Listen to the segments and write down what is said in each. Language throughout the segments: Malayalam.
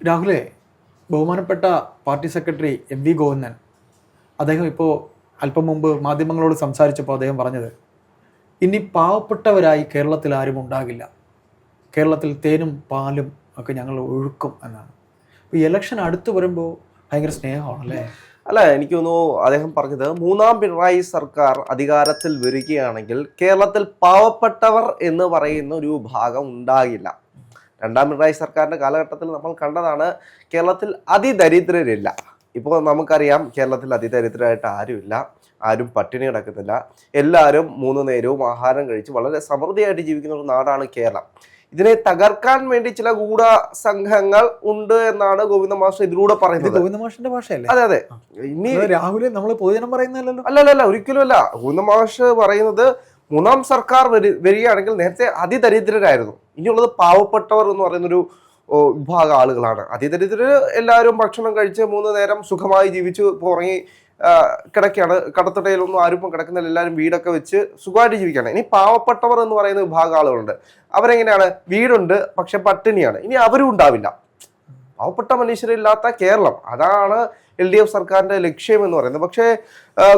രാഹുലെ, ബഹുമാനപ്പെട്ട പാർട്ടി സെക്രട്ടറി MV ഗോവിന്ദൻ അദ്ദേഹം ഇപ്പോൾ അല്പം മുമ്പ് മാധ്യമങ്ങളോട് സംസാരിച്ചപ്പോൾ അദ്ദേഹം പറഞ്ഞത്, ഇനി പാവപ്പെട്ടവരായി കേരളത്തിൽ ആരും ഉണ്ടാകില്ല, കേരളത്തിൽ തേനും പാലും ഒക്കെ ഞങ്ങൾ ഒഴുക്കും എന്നാണ്. ഇപ്പോൾ ഇലക്ഷൻ അടുത്ത് വരുമ്പോൾ ഭയങ്കര സ്നേഹമാണല്ലേ? അല്ല, എനിക്ക് തോന്നുന്നു അദ്ദേഹം പറഞ്ഞത് മൂന്നാം പിണറായി സർക്കാർ അധികാരത്തിൽ വരികയാണെങ്കിൽ കേരളത്തിൽ പാവപ്പെട്ടവർ എന്ന് പറയുന്ന ഒരു വിഭാഗം ഉണ്ടാകില്ല. രണ്ടാം പിണറായി സർക്കാരിന്റെ കാലഘട്ടത്തിൽ നമ്മൾ കണ്ടതാണ്, കേരളത്തിൽ അതിദരിദ്രരില്ല. ഇപ്പോൾ നമുക്കറിയാം, കേരളത്തിൽ അതിദരിദ്രരായിട്ട് ആരുമില്ല, ആരും പട്ടിണി കിടക്കുന്നില്ല, എല്ലാവരും 3 നേരവും ആഹാരം കഴിച്ച് വളരെ സമൃദ്ധിയായിട്ട് ജീവിക്കുന്ന ഒരു നാടാണ് കേരളം. ഇതിനെ തകർക്കാൻ വേണ്ടി ചില ഗൂഢ സംഘങ്ങൾ ഉണ്ട് എന്നാണ് ഗോവിന്ദ മാസ്റ്റർ ഇതിലൂടെ പറയുന്നത്. ഗോവിന്ദ മാഷിന്റെ ഭാഷയല്ലേ? അതെ അതെ. ഇനി രാഹുലെ നമ്മൾ പൊതുജനം പറയുന്നല്ലോ. അല്ലല്ല, ഒരിക്കലും അല്ല. ഗോവിന്ദ മാഷ് പറയുന്നത് മൂന്നാം സർക്കാർ വരികയാണെങ്കിൽ നേരത്തെ അതിദരിദ്രരായിരുന്നു, ഇനിയുള്ളത് പാവപ്പെട്ടവർ എന്ന് പറയുന്നൊരു വിഭാഗം ആളുകളാണ്. അതിദരിദ്രര് എല്ലാവരും ഭക്ഷണം കഴിച്ച് 3 നേരം സുഖമായി ജീവിച്ച് ഉറങ്ങി കിടക്കുകയാണ്. കടത്തടയിലൊന്നും ആരും കിടക്കുന്നില്ല, എല്ലാവരും വീടൊക്കെ വെച്ച് സുഖമായിട്ട് ജീവിക്കുകയാണ്. ഇനി പാവപ്പെട്ടവർ എന്ന് പറയുന്ന വിഭാഗം ആളുകളുണ്ട്. അവരെങ്ങനെയാണ്? വീടുണ്ട് പക്ഷെ പട്ടിണിയാണ്. ഇനി അവരും ഉണ്ടാവില്ല. പാവപ്പെട്ട മനുഷ്യരില്ലാത്ത കേരളം, അതാണ് LDF സർക്കാരിന്റെ ലക്ഷ്യം എന്ന് പറയുന്നത്. പക്ഷേ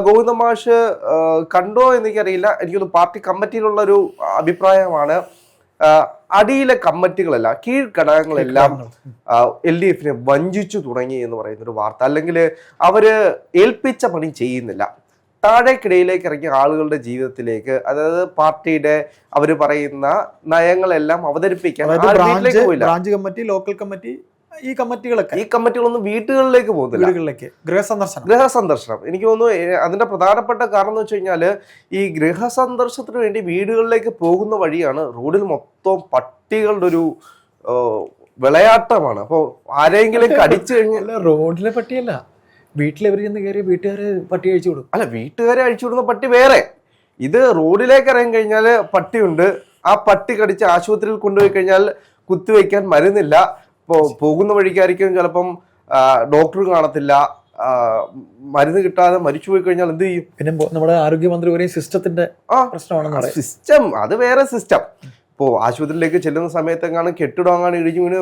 ഗോവിന്ദ മാഷ് കണ്ടോ എനിക്കറിയില്ല. എനിക്കൊന്ന് പാർട്ടി കമ്മിറ്റിയിലുള്ള ഒരു അഭിപ്രായമാണ്, അടിയിലെ കമ്മിറ്റികളെല്ലാം, കീഴ്ഘടകങ്ങളെല്ലാം LDFനെ വഞ്ചിച്ചു തുടങ്ങി എന്ന് പറയുന്നൊരു വാർത്ത. അല്ലെങ്കിൽ അവര് ഏൽപ്പിച്ച പണി ചെയ്യുന്നില്ല, താഴേക്കിടയിലേക്ക് ഇറങ്ങിയ ആളുകളുടെ ജീവിതത്തിലേക്ക്, അതായത് പാർട്ടിയുടെ അവര് പറയുന്ന നയങ്ങളെല്ലാം അവതരിപ്പിക്കാൻ ബ്രാഞ്ച് കമ്മിറ്റി, ലോക്കൽ കമ്മിറ്റി, ഈ കമ്മിറ്റികളൊന്നും വീട്ടുകളിലേക്ക് പോകുന്നില്ല. ഗൃഹസന്ദർശനം എനിക്ക് തോന്നുന്നു അതിന്റെ പ്രധാനപ്പെട്ട കാരണം എന്ന് വെച്ച് കഴിഞ്ഞാല്, ഈ ഗൃഹസന്ദർശനത്തിന് വേണ്ടി വീടുകളിലേക്ക് പോകുന്ന വഴിയാണ് റോഡിൽ മൊത്തം പട്ടികളുടെ ഒരു വിളയാട്ടമാണ്. അപ്പൊ ആരെങ്കിലും കടിച്ചു കഴിഞ്ഞാൽ റോഡിലെ പട്ടിയല്ല, വീട്ടിലെവർ ചെന്ന് കയറി വീട്ടുകാര് പട്ടി അഴിച്ചു വിടും. അല്ല, വീട്ടുകാരെ അഴിച്ചു വിടുന്ന പട്ടി വേറെ. ഇത് റോഡിലേക്ക് ഇറങ്ങി കഴിഞ്ഞാൽ പട്ടിയുണ്ട്, ആ പട്ടി കടിച്ച് ആശുപത്രിയിൽ കൊണ്ടുപോയി കഴിഞ്ഞാൽ കുത്തിവെക്കാൻ മരുന്നില്ല. പോകുന്ന വഴിക്കായിരിക്കും ചിലപ്പം ഡോക്ടർ കാണത്തില്ല, മരുന്ന് കിട്ടാതെ മരിച്ചുപോയി കഴിഞ്ഞാൽ എന്ത് ചെയ്യും? പിന്നെ നമ്മുടെ ആരോഗ്യമന്ത്രി പറയും സിസ്റ്റത്തിന്റെ പ്രശ്നമാണ്. സിസ്റ്റം അത് വേറെ സിസ്റ്റം. ഇപ്പോൾ ആശുപത്രിയിലേക്ക് ചെല്ലുന്ന സമയത്തെങ്ങാനും കെട്ടിടങ്ങാണ് ഇടിഞ്ഞു വീണ്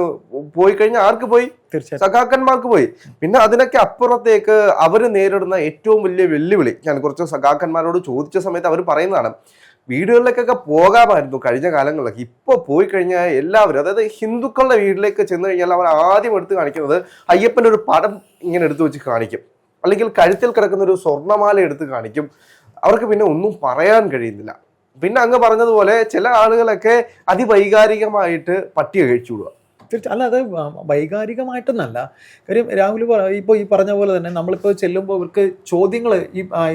പോയി കഴിഞ്ഞാൽ ആർക്ക് പോയി? തീർച്ചയായും സഖാക്കന്മാർക്ക് പോയി. പിന്നെ അതിനൊക്കെ അപ്പുറത്തേക്ക് അവർ നേരിടുന്ന ഏറ്റവും വലിയ വെല്ലുവിളി, ഞാൻ കുറച്ച് സഖാക്കന്മാരോട് ചോദിച്ച സമയത്ത് അവർ പറയുന്നതാണ്, വീടുകളിലേക്കൊക്കെ പോകാമായിരുന്നു കഴിഞ്ഞ കാലങ്ങളിലൊക്കെ, ഇപ്പോൾ പോയി കഴിഞ്ഞാൽ എല്ലാവരും, അതായത് ഹിന്ദുക്കളുടെ വീട്ടിലേക്ക് ചെന്ന് കഴിഞ്ഞാൽ അവർ ആദ്യം എടുത്ത് കാണിക്കുന്നത് അയ്യപ്പൻ്റെ ഒരു പടം ഇങ്ങനെ എടുത്തു വെച്ച് കാണിക്കും, അല്ലെങ്കിൽ കഴുത്തിൽ കിടക്കുന്ന ഒരു സ്വർണ്ണമാല എടുത്ത് കാണിക്കും. അവർക്ക് പിന്നെ ഒന്നും പറയാൻ കഴിയുന്നില്ല. പിന്നെ അങ്ങ് പറഞ്ഞതുപോലെ ചില ആളുകളൊക്കെ അതിവൈകാരികമായിട്ട് പട്ടിയെ കഴിച്ചു വിടുക. അല്ല, അത് വൈകാരികമായിട്ടൊന്നല്ല. കാര്യം രാഹുൽ ഇപ്പോൾ ഈ പറഞ്ഞ പോലെ തന്നെ നമ്മളിപ്പോൾ ചെല്ലുമ്പോൾ ഇവർക്ക് ചോദ്യങ്ങൾ,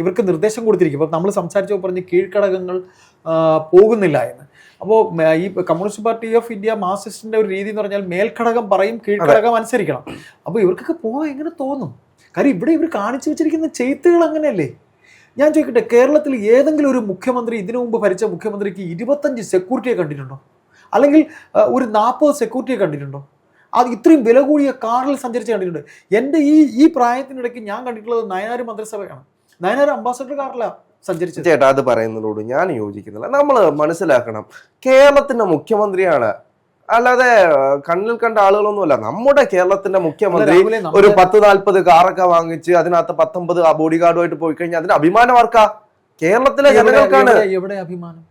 ഇവർക്ക് നിർദ്ദേശം കൊടുത്തിരിക്കും. ഇപ്പോൾ നമ്മൾ സംസാരിച്ചപ്പോൾ പറഞ്ഞ് കീഴ്ഘടകങ്ങൾ പോകുന്നില്ല എന്ന്. അപ്പോൾ ഈ കമ്മ്യൂണിസ്റ്റ് പാർട്ടി ഓഫ് ഇന്ത്യ മാർക്സിസ്റ്റിന്റെ ഒരു രീതി എന്ന് പറഞ്ഞാൽ മേൽഘടകം പറയും, കീഴ്ഘടകം അനുസരിക്കണം. അപ്പോൾ ഇവർക്കൊക്കെ പോകാൻ എങ്ങനെ തോന്നും? കാര്യം ഇവിടെ ഇവർ കാണിച്ചു വെച്ചിരിക്കുന്ന ചെയ്ത്തുകൾ അങ്ങനെയല്ലേ? ഞാൻ ചോദിക്കട്ടെ, കേരളത്തിൽ ഏതെങ്കിലും ഒരു മുഖ്യമന്ത്രി, ഇതിനു മുമ്പ് ഭരിച്ച മുഖ്യമന്ത്രിക്ക് 25 സെക്യൂരിറ്റിയെ കണ്ടിട്ടുണ്ടോ? അല്ലെങ്കിൽ ഒരു 40 സെക്യൂരിറ്റിയെ കണ്ടിട്ടുണ്ടോ? അത് ഇത്രയും വില കൂടിയ കാറിൽ സഞ്ചരിച്ച് കണ്ടിട്ടുണ്ട്. എൻ്റെ ഈ പ്രായത്തിനിടയ്ക്ക് ഞാൻ കണ്ടിട്ടുള്ളത് നയനാർ മന്ത്രിസഭയാണ്. നയനാർ അംബാസഡർ കാറിലാണ് സഞ്ചരിച്ചത്. ചേട്ടാ, അത് പറയുന്നതോട് ഞാൻ യോജിക്കുന്നില്ല. നമ്മൾ മനസ്സിലാക്കണം, കേരളത്തിന്റെ മുഖ്യമന്ത്രിയാണ്, അല്ലാതെ കണ്ണിൽ കണ്ട ആളുകളൊന്നുമല്ല. നമ്മുടെ കേരളത്തിന്റെ മുഖ്യമന്ത്രി ഒരു 10-40 കാറൊക്കെ വാങ്ങിച്ച് അതിനകത്ത് 19 ബോഡി ഗാർഡുമായിട്ട് പോയി കഴിഞ്ഞാൽ അതിന് അഭിമാനം ആർക്കാ? കേരളത്തിലെ ജനങ്ങൾക്കാണ്. എവിടെ അഭിമാനം?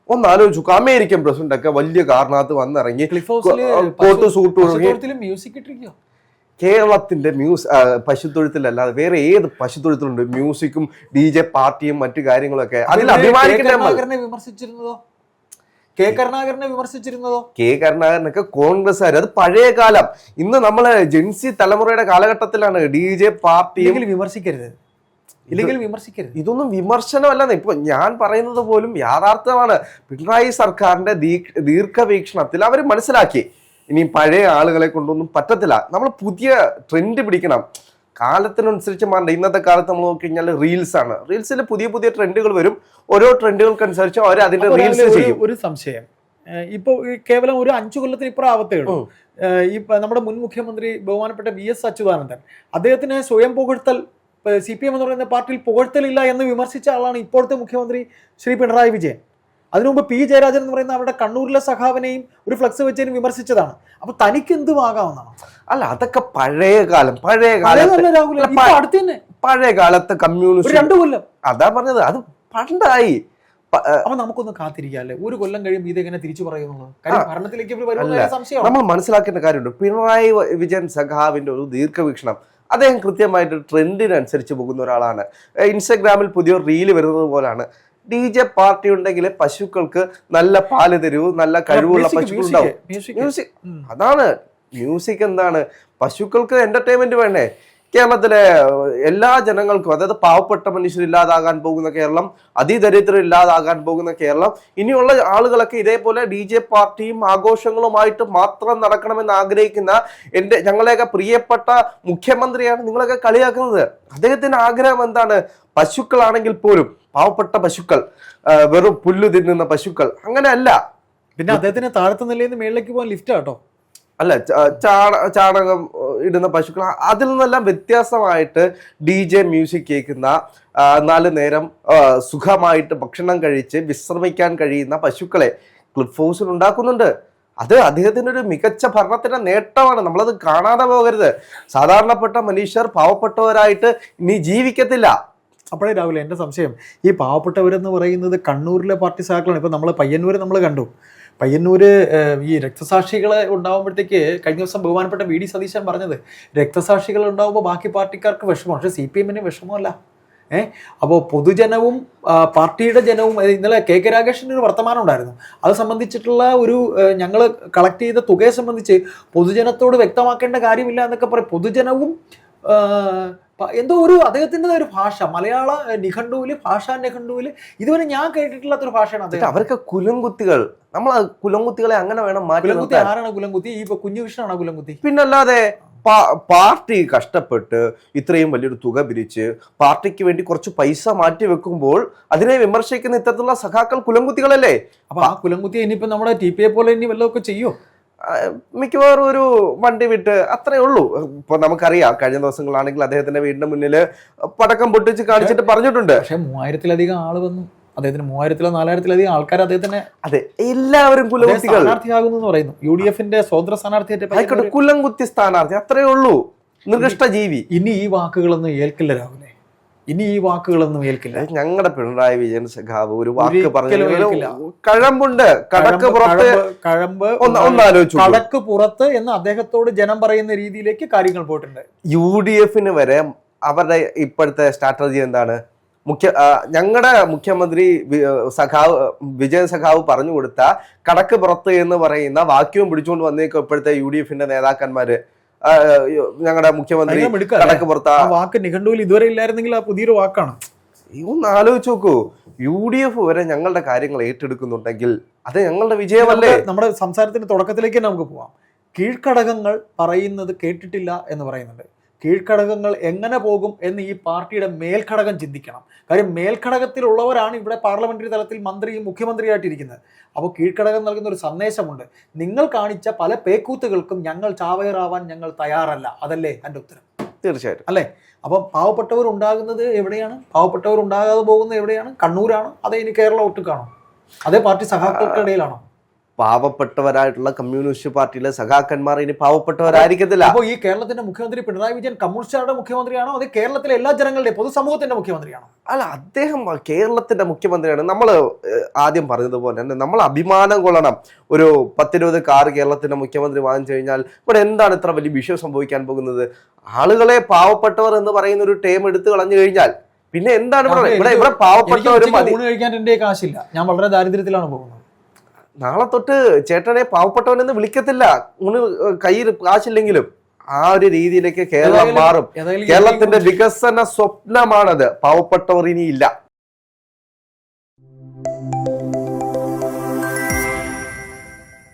ഒന്ന് ആലോചിച്ചു, അമേരിക്കൻ പ്രസിഡന്റ് ഒക്കെ വലിയ കാറിനകത്ത് വന്നിറങ്ങി കോട്ട് സൂട്ട് മ്യൂസിക് ഇട്ടിരിക്കോ? കേരളത്തിന്റെ പശുത്തൊഴുത്തിലല്ലാതെ വേറെ ഏത് പശുത്തൊഴുത്തിലുണ്ട് മ്യൂസിക്കും DJ പാർട്ടിയും മറ്റു കാര്യങ്ങളൊക്കെ? അതിൽ അഭിമാനിക്കുന്ന വിമർശിച്ചിരുന്നതോ? കെ കരുണാകരനൊക്കെ കോൺഗ്രസ്സുകാർ, അത് പഴയ കാലം. ഇന്ന് നമ്മള് ജെൻസി തലമുറയുടെ കാലഘട്ടത്തിലാണ് DJ പാർട്ടിയും. വിമർശിക്കരുത്, ഇതൊന്നും വിമർശനമല്ലെന്ന് ഇപ്പൊ ഞാൻ പറയുന്നത് പോലും യാഥാർത്ഥ്യമാണ്. പിണറായി സർക്കാരിന്റെ ദീർഘവീക്ഷണത്തിൽ അവർ മനസ്സിലാക്കി, ഇനി പഴയ ആളുകളെ കൊണ്ടൊന്നും പറ്റത്തില്ല, നമ്മൾ പുതിയ ട്രെൻഡ് പിടിക്കണം, കാലത്തിനനുസരിച്ച് മാറണ്ട. ഇന്നത്തെ കാലത്ത് നമ്മൾ നോക്കി കഴിഞ്ഞാൽ റീൽസ് ആണ്. റീൽസിൽ പുതിയ പുതിയ ട്രെൻഡുകൾ വരും. ഓരോ ട്രെൻഡുകൾക്കനുസരിച്ച് അവർ അതിന്റെ റീൽസ് ചെയ്യും. ഒരു സംശയം, ഇപ്പോൾ കേവലം ഒരു 5 കൊല്ലത്തിന് ഇപ്പുറം ആവത്തേ ഉള്ളൂ. ഈ നമ്മുടെ മുൻ മുഖ്യമന്ത്രി ബഹുമാനപ്പെട്ട VS അച്യുതാനന്ദൻ, അദ്ദേഹത്തിന് സ്വയം പുകഴ്ത്തൽ, CPM എന്ന് പറയുന്ന പാർട്ടിയിൽ പുകഴ്ത്തലില്ല എന്ന് വിമർശിച്ച ആളാണ് ഇപ്പോഴത്തെ മുഖ്യമന്ത്രി ശ്രീ പിണറായി വിജയൻ. അതിനു മുമ്പ് പി ജയരാജൻ എന്ന് പറയുന്ന അവരുടെ കണ്ണൂരിലെ സഖാവിനെയും ഒരു ഫ്ലക്സ് വെച്ചതിനും വിമർശിച്ചതാണ്. അപ്പൊ തനിക്ക് എന്തും ആകാവുന്നതാണ്. അല്ല, അതൊക്കെ പഴയ കാലം പഴയ കാലത്തെ കമ്മ്യൂണിസ്റ്റ് 2 കൊല്ലം അതാ പറഞ്ഞത്, അത് പണ്ടായി. അപ്പൊ നമുക്കൊന്ന് കാത്തിരിക്കാല്ലേ, 1 കൊല്ലം കഴിയുമ്പോൾ ഇതെങ്ങനെ തിരിച്ചു പറയുന്നുള്ളത്? കാര്യം ഭരണത്തിലേക്ക് സംശയം നമ്മൾ മനസ്സിലാക്കേണ്ട കാര്യമുണ്ട്. പിണറായി വിജയൻ സഖാവിന്റെ ഒരു ദീർഘവീക്ഷണം, അദ്ദേഹം കൃത്യമായിട്ട് ട്രെൻഡിനനുസരിച്ച് പോകുന്ന ഒരാളാണ്. ഇൻസ്റ്റഗ്രാമിൽ പുതിയൊരു റീല് വരുന്നത് പോലാണ്. DJ പാർട്ടി ഉണ്ടെങ്കിൽ പശുക്കൾക്ക് നല്ല പാല് തരൂ, നല്ല കഴിവുള്ള പശുക്കൾ ഉണ്ടാവും. മ്യൂസിക് അതാണ്. മ്യൂസിക് എന്താണ്? പശുക്കൾക്ക് എന്റർടൈൻമെന്റ് വേണ്ടേ? കേരളത്തിലെ എല്ലാ ജനങ്ങൾക്കും, അതായത് പാവപ്പെട്ട മനുഷ്യരില്ലാതാകാൻ പോകുന്ന കേരളം, അതിദരിദ്രം ഇല്ലാതാകാൻ പോകുന്ന കേരളം, ഇനിയുള്ള ആളുകളൊക്കെ ഇതേപോലെ DJ പാർട്ടിയും ആഘോഷങ്ങളുമായിട്ട് മാത്രം നടക്കണമെന്ന് ആഗ്രഹിക്കുന്ന ഞങ്ങളെയൊക്കെ പ്രിയപ്പെട്ട മുഖ്യമന്ത്രിയാണ് നിങ്ങളൊക്കെ കളിയാക്കുന്നത്. അദ്ദേഹത്തിന്റെ ആഗ്രഹം എന്താണ്? പശുക്കളാണെങ്കിൽ പോലും പാവപ്പെട്ട പശുക്കൾ, വെറും പുല്ലു തിന്നുന്ന പശുക്കൾ, അങ്ങനെയല്ല. പിന്നെ അദ്ദേഹത്തിന് താഴത്തെ നിലയിൽ നിന്ന് മേളിലേക്ക് പോകാൻ ലിഫ്റ്റ് കേട്ടോ. അല്ല, ചാണകം ഇടുന്ന പശുക്കൾ, അതിൽ നിന്നെല്ലാം വ്യത്യാസമായിട്ട് DJ മ്യൂസിക് കേൾക്കുന്ന, 4 നേരം സുഖമായിട്ട് ഭക്ഷണം കഴിച്ച് വിശ്രമിക്കാൻ കഴിയുന്ന പശുക്കളെ ക്ലിഫ് ഹൗസിൽ ഉണ്ടാക്കുന്നുണ്ട്. അത് അദ്ദേഹത്തിന്റെ ഒരു മികച്ച ഭരണത്തിന്റെ നേട്ടമാണ്. നമ്മളത് കാണാതെ പോകരുത്. സാധാരണപ്പെട്ട മനുഷ്യർ പാവപ്പെട്ടവരായിട്ട് ഇനി ജീവിക്കത്തില്ല. അപ്പോഴേ രാഹുൽ, എൻ്റെ സംശയം, ഈ പാവപ്പെട്ടവരെന്ന് പറയുന്നത് കണ്ണൂരിലെ പാർട്ടി സഹാക്കളാണ്. ഇപ്പം നമ്മൾ പയ്യന്നൂർ നമ്മൾ കണ്ടു. പയ്യന്നൂർ ഈ രക്തസാക്ഷികളെ ഉണ്ടാകുമ്പോഴത്തേക്ക് കഴിഞ്ഞ ദിവസം ബഹുമാനപ്പെട്ട VD സതീശൻ പറഞ്ഞത്, രക്തസാക്ഷികൾ ഉണ്ടാകുമ്പോൾ ബാക്കി പാർട്ടിക്കാർക്ക് വിഷമം, പക്ഷേ CPM-ന് വിഷമമല്ല. അപ്പോൾ പൊതുജനവും പാർട്ടിയുടെ ജനവും, ഇന്നലെ KK രാഗേഷിൻ്റെ ഒരു വർത്തമാനം ഉണ്ടായിരുന്നു. അത് സംബന്ധിച്ചിട്ടുള്ള ഒരു ഞങ്ങൾ കളക്ട് ചെയ്ത തുകയെ സംബന്ധിച്ച് പൊതുജനത്തോട് വ്യക്തമാക്കേണ്ട കാര്യമില്ല എന്നൊക്കെ പറയും. പൊതുജനവും എന്തോ ഒരു അദ്ദേഹത്തിൻ്റെ ഒരു ഭാഷ, മലയാള നിഘണ്ടുവില്, ഭാഷാ നിഘണ്ടുവില് ഇതുവരെ ഞാൻ കേട്ടിട്ടില്ലാത്തൊരു ഭാഷയാണ് അദ്ദേഹം. അവർക്ക് കുലംകുത്തികൾ, നമ്മൾ കുലംകുത്തികളെ അങ്ങനെ വേണം മാറ്റി. ആരാണ് കുലംകുത്തി? ഈ കുഞ്ഞുകൃഷ്ണനാണ് കുലംകുത്തി. പിന്നല്ലാതെ പാർട്ടി കഷ്ടപ്പെട്ട് ഇത്രയും വലിയൊരു തുക പിരിച്ച് പാർട്ടിക്ക് വേണ്ടി കുറച്ച് പൈസ മാറ്റി വെക്കുമ്പോൾ അതിനെ വിമർശിക്കുന്ന ഇത്തരത്തിലുള്ള സഖാക്കൾ കുലംകുത്തികളല്ലേ? അപ്പൊ ആ കുലംകുത്തി ഇനിയിപ്പോ നമ്മുടെ TPA പോലെ ഇനി വല്ലതൊക്കെ ചെയ്യോ? മിക്കവാറും ഒരു വണ്ടി വിട്ട് അത്രേ ഉള്ളൂ. ഇപ്പൊ നമുക്കറിയാം, കഴിഞ്ഞ ദിവസങ്ങളാണെങ്കിൽ അദ്ദേഹത്തിന്റെ വീടിന്റെ മുന്നിൽ പടക്കം പൊട്ടിച്ച് കാണിച്ചിട്ട് പറഞ്ഞിട്ടുണ്ട്. പക്ഷെ 3000-ലധികം ആള് വന്നു. അദ്ദേഹത്തിന് 3000-ലോ 4000-ലധികം ആൾക്കാർ അദ്ദേഹത്തിന്, അതെ, എല്ലാവരും കുലകുത്തികൾ സ്ഥാനാർത്ഥിയാകുന്നു പറയുന്നു. UDF-ന്റെ സ്വതന്ത്ര സ്ഥാനാർത്ഥിയായിട്ട് കുലംകുത്തി സ്ഥാനാർത്ഥി, അത്രേ ഉള്ളൂ. നിർദിഷ്ട ജീവി. ഇനി ഈ വാക്കുകളൊന്നും ഏൽക്കില്ല രാഹുലെ, ഇനി ഈ വാക്കുകളൊന്നും ഏൽക്കില്ല. ഞങ്ങളുടെ പിണറായി വിജയൻ സഖാവ് ഒരു വാക്ക് പറഞ്ഞു, കഴമ്പുണ്ട്, കടക്ക് പുറത്ത്, കടക്ക് പുറത്ത് എന്ന് അദ്ദേഹത്തോട് ജനം പറയുന്ന രീതിയിലേക്ക് കാര്യങ്ങൾ പോയിട്ടുണ്ട്. UDF-ന് വരെ അവരുടെ ഇപ്പോഴത്തെ സ്ട്രാറ്റജി എന്താണ്? ഞങ്ങളുടെ മുഖ്യമന്ത്രി സഖാവ് വിജയൻ സഖാവ് പറഞ്ഞു കൊടുത്ത കടക്ക് പുറത്ത് എന്ന് പറയുന്ന വാക്യവും പിടിച്ചുകൊണ്ട് വന്നേക്കും ഇപ്പോഴത്തെ UDF-ന്റെ നേതാക്കന്മാര്. ഞങ്ങളുടെ മുഖ്യമന്ത്രി കടക്ക് പുറത്ത് വാക്ക് നിഘണ്ടുവിൽ ഇതുവരെ ഇല്ലായിരുന്നെങ്കിൽ ആ പുതിയൊരു വാക്കാണ്. ഒന്ന് ആലോചിച്ച് നോക്കൂ. UDF വരെ ഞങ്ങളുടെ കാര്യങ്ങൾ ഏറ്റെടുക്കുന്നുണ്ടെങ്കിൽ അത് ഞങ്ങളുടെ വിജയമല്ലേ? നമ്മുടെ സംസാരത്തിന്റെ തുടക്കത്തിലേക്ക് തന്നെ നമുക്ക് പോവാം. കീഴ്ഘടകങ്ങൾ പറയുന്നത് കേട്ടിട്ടില്ല എന്ന് പറയുന്നുണ്ട്. കീഴ്ഘടകങ്ങൾ എങ്ങനെ പോകും എന്ന് ഈ പാർട്ടിയുടെ മേൽഘടകം ചിന്തിക്കണം. കാര്യം മേൽഘടകത്തിലുള്ളവരാണ് ഇവിടെ പാർലമെന്ററി തലത്തിൽ മന്ത്രിയും മുഖ്യമന്ത്രിയായിട്ടിരിക്കുന്നത്. അപ്പോൾ കീഴ്ഘടകം നൽകുന്ന ഒരു സന്ദേശമുണ്ട്, നിങ്ങൾ കാണിച്ച പല പേക്കൂത്തുകൾക്കും ഞങ്ങൾ ചാവേറാവാൻ ഞങ്ങൾ തയ്യാറല്ല. അതല്ലേ എൻ്റെ ഉത്തരം? തീർച്ചയായിട്ടും അല്ലേ? അപ്പം പാവപ്പെട്ടവർ ഉണ്ടാകുന്നത് എവിടെയാണ്? പാവപ്പെട്ടവർ ഉണ്ടാകാതെ പോകുന്നത് എവിടെയാണ്? കണ്ണൂരാണ്? അതേ ഇനി കേരളം ഒട്ടുക്കാണോ? അതേ പാർട്ടി സഖാക്കൾക്കിടയിലാണോ? പാവപ്പെട്ടവരായിട്ടുള്ള കമ്മ്യൂണിസ്റ്റ് പാർട്ടിയിലെ സഖാക്കന്മാർ ഇനി പാവപ്പെട്ടവരായിരിക്കത്തില്ല. അപ്പോൾ ഈ കേരളത്തിന്റെ മുഖ്യമന്ത്രി പിണറായി വിജയൻ കമ്മ്യൂണിസ്റ്റുകാരുടെ മുഖ്യമന്ത്രിയാണോ, അത് കേരളത്തിലെ എല്ലാ ജനങ്ങളുടെയും പൊതുസമൂഹത്തിന്റെ മുഖ്യമന്ത്രിയാണോ? അല്ല, അദ്ദേഹം കേരളത്തിന്റെ മുഖ്യമന്ത്രിയാണ്. നമ്മൾ ആദ്യം പറഞ്ഞതുപോലെ തന്നെ നമ്മൾ അഭിമാനം കൊള്ളണം. ഒരു 10-20 കാർ കേരളത്തിന്റെ മുഖ്യമന്ത്രി വാങ്ങിച്ചു കഴിഞ്ഞാൽ ഇവിടെ എന്താണ് ഇത്ര വലിയ വിഷയം സംഭവിക്കാൻ പോകുന്നത്? ആളുകളെ പാവപ്പെട്ടവർ എന്ന് പറയുന്ന ഒരു ടേം എടുത്തു കളഞ്ഞു കഴിഞ്ഞാൽ പിന്നെ എന്താണ് ഇവിടെ പാവപ്പെട്ടവരും ഊണ് കഴിക്കാൻ എന്റെ കാശില്ല, ഞാൻ വളരെ ദാരിദ്ര്യത്തിലാണ് പോകുന്നത്, നാളെ തൊട്ട് ചേട്ടനെ പാവപ്പെട്ടവനെന്ന് വിളിക്കത്തില്ല, കയ്യിൽ കാശില്ലെങ്കിലും. ആ ഒരു രീതിയിലേക്ക് കേരളം മാറും. കേരളത്തിന്റെ വികസന സ്വപ്നമാണത്. പാവപ്പെട്ടവർ ഇനിയില്ല.